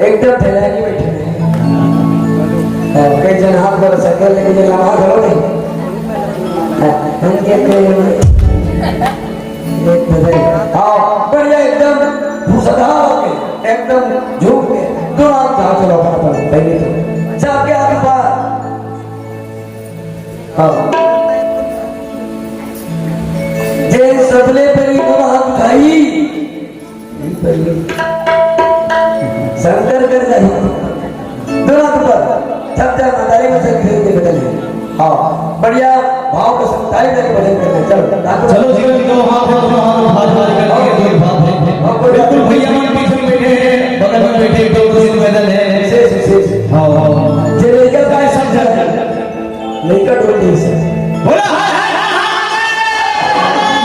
एकदम फैला के बैठे हैं कई जन हाथ पर सकल लेके जन लगा खड़ो नहीं हम क्या करें एक नजर आओ बढ़िया एकदम भूसदा होके एकदम झूठ के दो हाथ चलो अपना पर पहले तो सब के आगे पार हाँ जे सबले परी दो हाथ उठाई पहले शंकर कर जाए दोनों ऊपर जब तक मदारी में से खरीद के बदले हाँ बढ़िया भाव को संताई करके भजन करते चलो चलो जीवन को हाथ में हाथ मार करके भाव है बिल्कुल भैया मन पीछे बैठे बगल में बैठे दो कुर्सी मैदान है से हां जे लेकर का समझ लेकर डोली से बोला हाय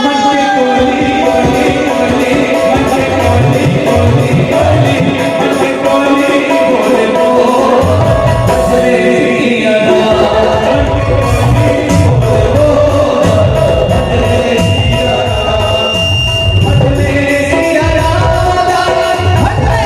मन की कोली कोली कोली मन की कोली कोली कोली मन की कोली बोले वो बजरे दिया हरे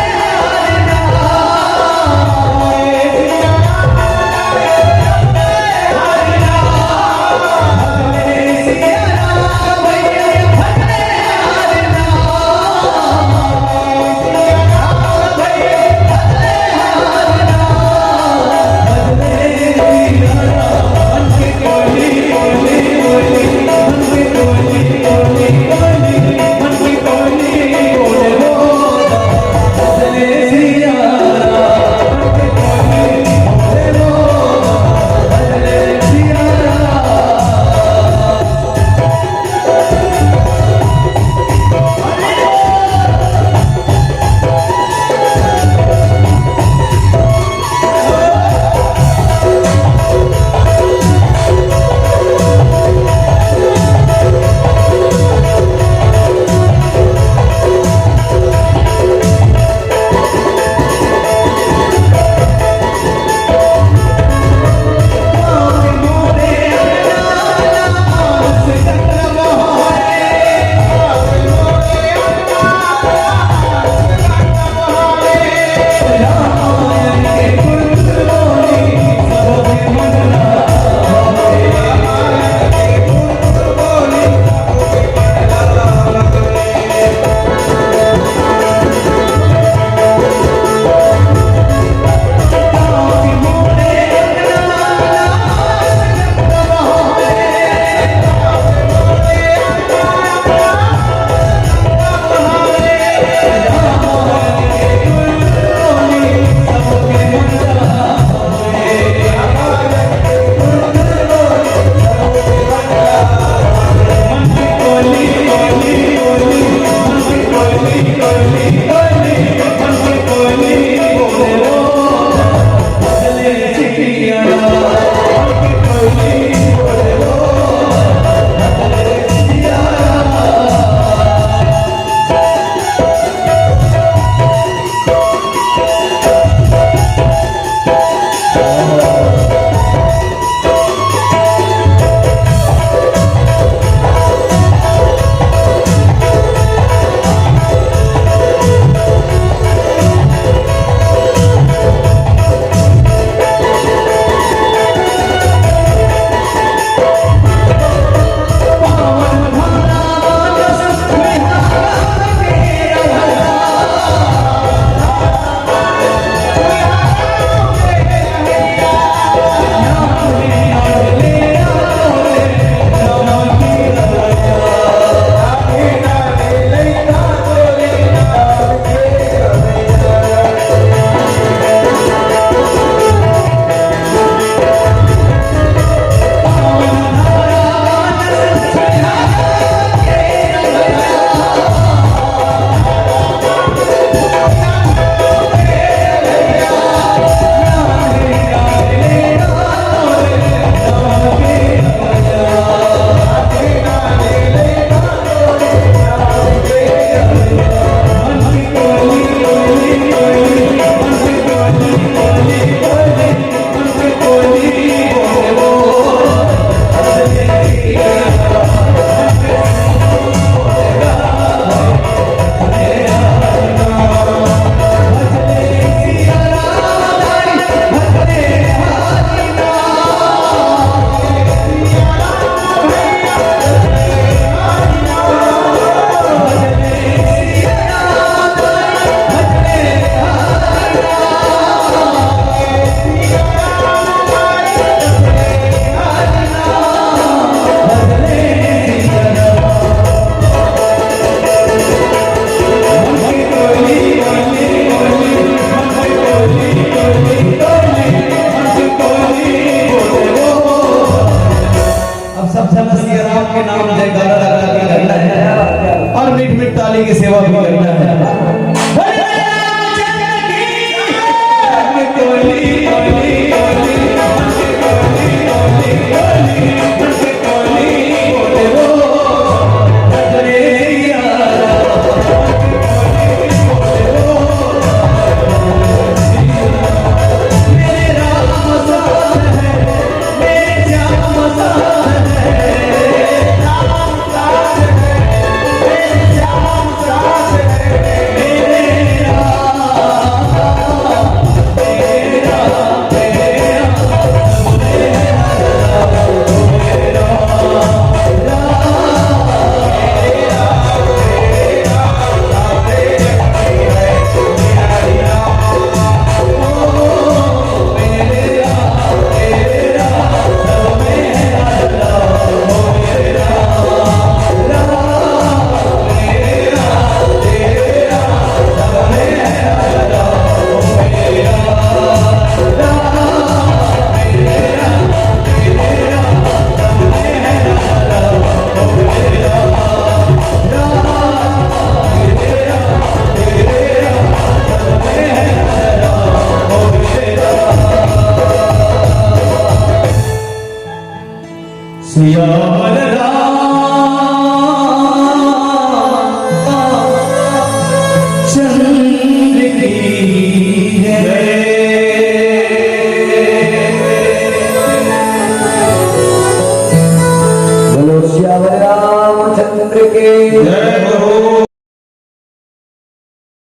या